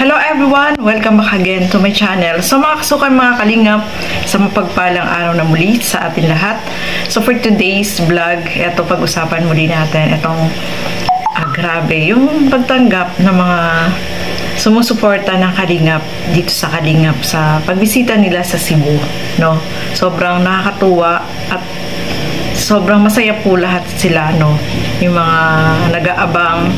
Hello everyone! Welcome back again to my channel. So mga kasukay, mga kalingap, sa mapagpalang araw na muli sa atin lahat. So for today's vlog, eto pag-usapan muli natin itong grabe, yung pagtanggap ng mga sumusuporta ng Kalingap dito sa Kalingap sa pagbisita nila sa Cebu, no? Sobrang nakakatuwa at sobrang masaya po lahat sila, no? Yung mga nag-aabang,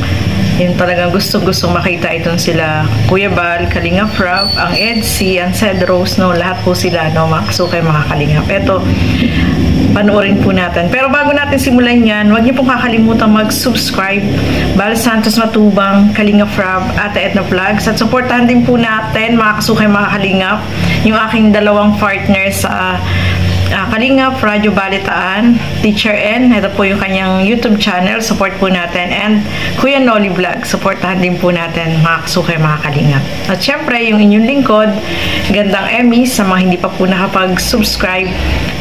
yung talagang gustong-gustong makita itong sila Kuya Bal, Kalingap Rob, ang Edsy, ang Cedros, no? Lahat po sila, no? Mga kasukay, mga Kalingap. Eto, panoorin po natin. Pero bago natin simulan yan, huwag niyo pong kakalimutan mag-subscribe. Bal Santos Matubang, Kalingap Rob, Ate Edna Vlogs. At supportahan din po natin, mga kasukay, mga Kalingap, yung aking dalawang partner sa Kalingap, Radyo Balitaan, Teacher N, ito po yung kanyang YouTube channel, support po natin, and Kuya Noli Vlog, supportahan din po natin, mga kasukay, mga Kalingap. At syempre, yung inyong lingkod, Gandang Emmy, sa mga hindi pa po nakapag-subscribe,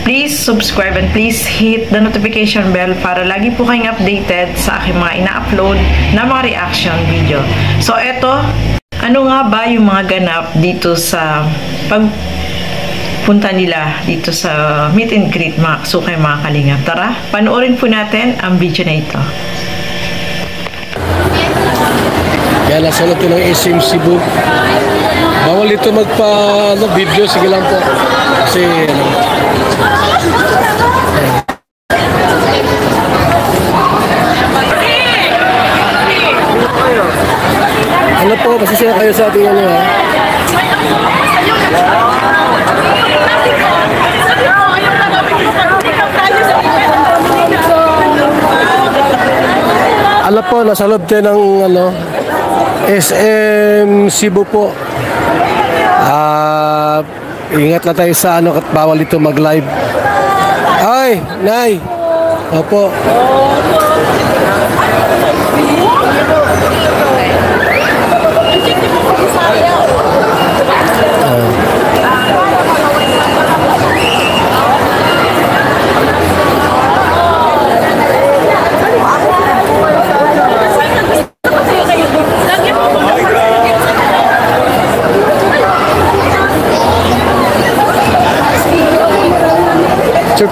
please subscribe and please hit the notification bell para lagi po kayong updated sa aking mga ina-upload na mga reaction video. So, eto, ano nga ba yung mga ganap dito sa punta nila dito sa meet and greet, mga kasukay, mga Kalingap? Tara, panoorin po natin ang video na ito. Yan, nasa loob ng SM Cebu. Bawal ito magpa-video, sige lang po. Kasi, ano po, pasisya kayo sa ating ano, ha? Alam po, nasa loob tayo ng ano, SM Cebu po. Ingat lang tayo sa ano, at bawal ito mag-live. Ay, Nay! Opo.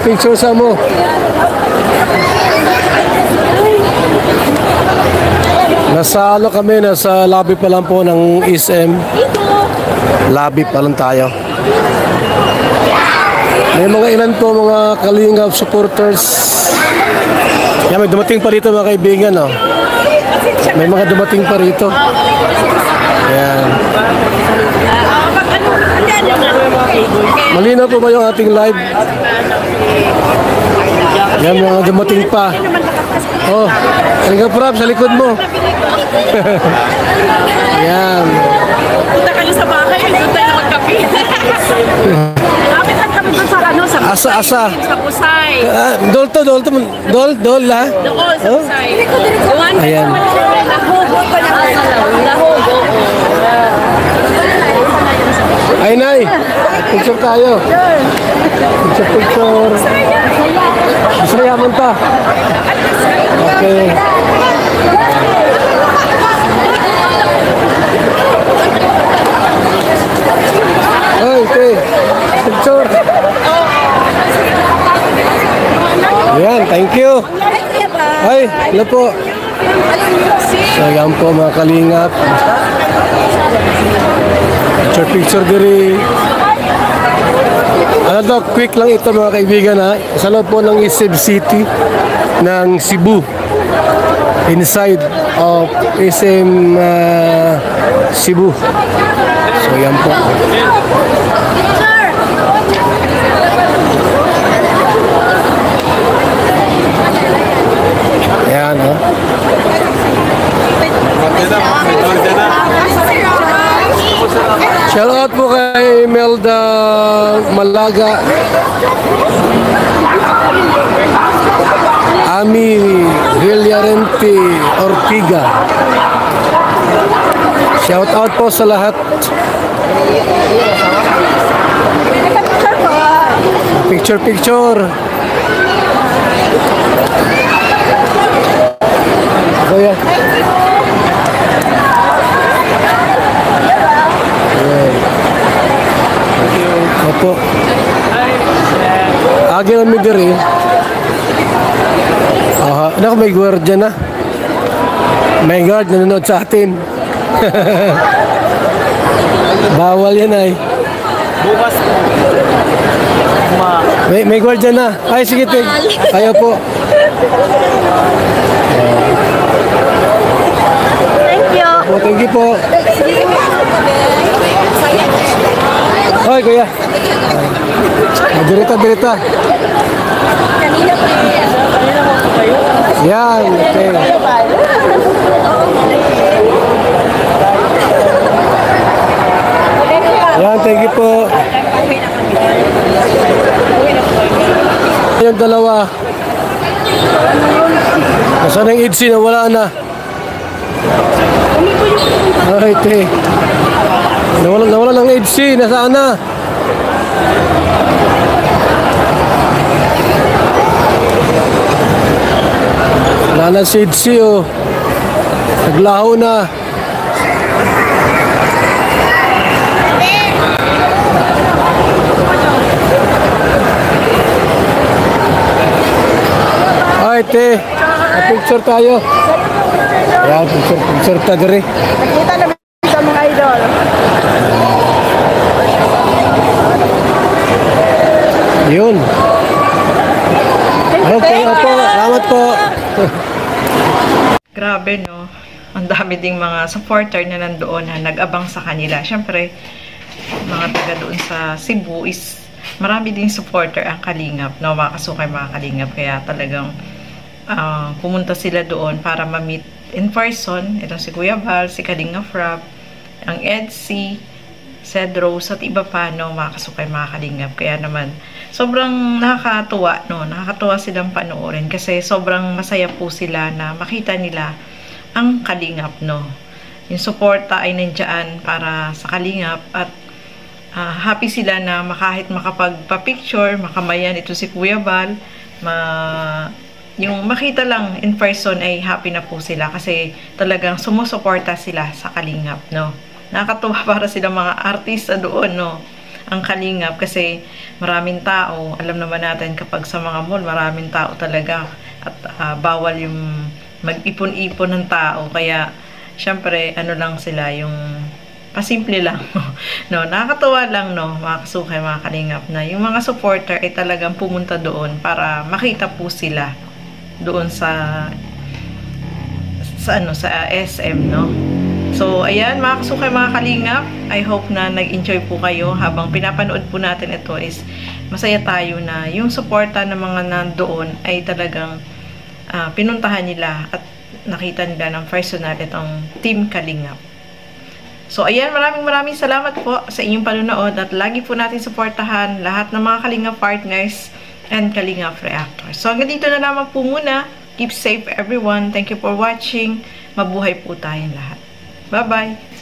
Picture sa mo. Nasa ano kami, nasa lobby pa lang po ng SM. Lobby pa lang tayo. May mga ilan po mga Kalingap supporters. Yan, may dumating pa rito, mga kaibigan, no? May mga dumating pa rito. Ayan. Malinaw po ba yung ating live? Yan, mga dumating pa. Oh, Kalingap Rob, sa likod mo. Yan. Punta kayo sa bahay, doon tayo magkape. Kapit lang kami doon sa ano, sa Pusay. Asa. Sa Pusay. Dol ha? Doon, sa Pusay. Ayan. Lahogo pa na. Lahogo. Ay, Nay. Picture tayo. Picture. Bisaya man ta. Okay. Ay, okay. Picture. Ayan, thank you. Ay, hello po. So, yan po, mga Kalingap. Picture diri. Ano daw, quick lang ito, mga kaibigan, ha. Sa loob po ng SM City ng Cebu, inside of SM Cebu. So yan po. Ayan, ha. Shout out po kay Melda Malaga, Ami Villarente Ortiga. Shout out po sa lahat. Picture. Kuya. lagi namin diri. Ano may gwardiya na? May guard nanonood sa atin. Bawal yan ay. Bukas po. May gwardiya na. Ay, sige, kayo po. Thank you. Oh, thank you po. Hoy, kuya. Dirita. Kanina po kayo. Yan, okay. Yan, thank you po. Yung dalawa. Nasaan ang EDC na wala na? Ay, te. Nawala ng EDC. Nasaan na? Wala na si EDC, oh. Naglaho na. Ay, te. Picture tayo. Ayan, picture tayo rin. Nakita namin sa mga idol. Yun. Okay, opo. Salamat po. Grabe, no? Ang dami ding mga supporter na nandoon na nag-abang sa kanila. Siyempre, mga taga doon sa Cebu is marami ding supporter ang Kalingap, no? Mga kasukay mga Kalingap. Kaya talagang pumunta sila doon para ma-meet in person. Itong si Kuya Val, si Kalingap Rob, ang EDC, Cedros, at iba pa, no? Mga kasukay mga Kalingap. Kaya naman, sobrang nakakatuwa, no? Nakakatuwa silang panoorin kasi sobrang masaya po sila na makita nila ang Kalingap, no? Yung suporta ay nandiyan para sa Kalingap at happy sila na kahit makapagpa-picture, makamayan ito si Kuya Val, yung makita lang in person ay happy na po sila kasi talagang sumusuporta sila sa Kalingap, no? Nakakatuwa para sila mga artista doon, no? Ang Kalingap kasi maraming tao. Alam naman natin kapag sa mga mall, maraming tao talaga at bawal yung mag-ipon-ipon ng tao. Kaya, syempre, ano lang sila, yung pasimple lang, no? Nakakatuwa lang, no? Mga kasukay, mga Kalingap na yung mga supporter ay talagang pumunta doon para makita po sila doon sa SM, no? So, ayan, mga kasukay, mga Kalingap, I hope na nag-enjoy po kayo habang pinapanood po natin ito is masaya tayo na yung suporta ng mga nandoon ay talagang pinuntahan nila at nakita nila ng personal itong Team Kalingap. So, ayan, maraming salamat po sa inyong panonood at lagi po natin suportahan lahat ng mga Kalingap partners and Kalingap reactors. So, hanggang dito na lamang po muna. Keep safe everyone. Thank you for watching. Mabuhay po tayong lahat. Bye-bye!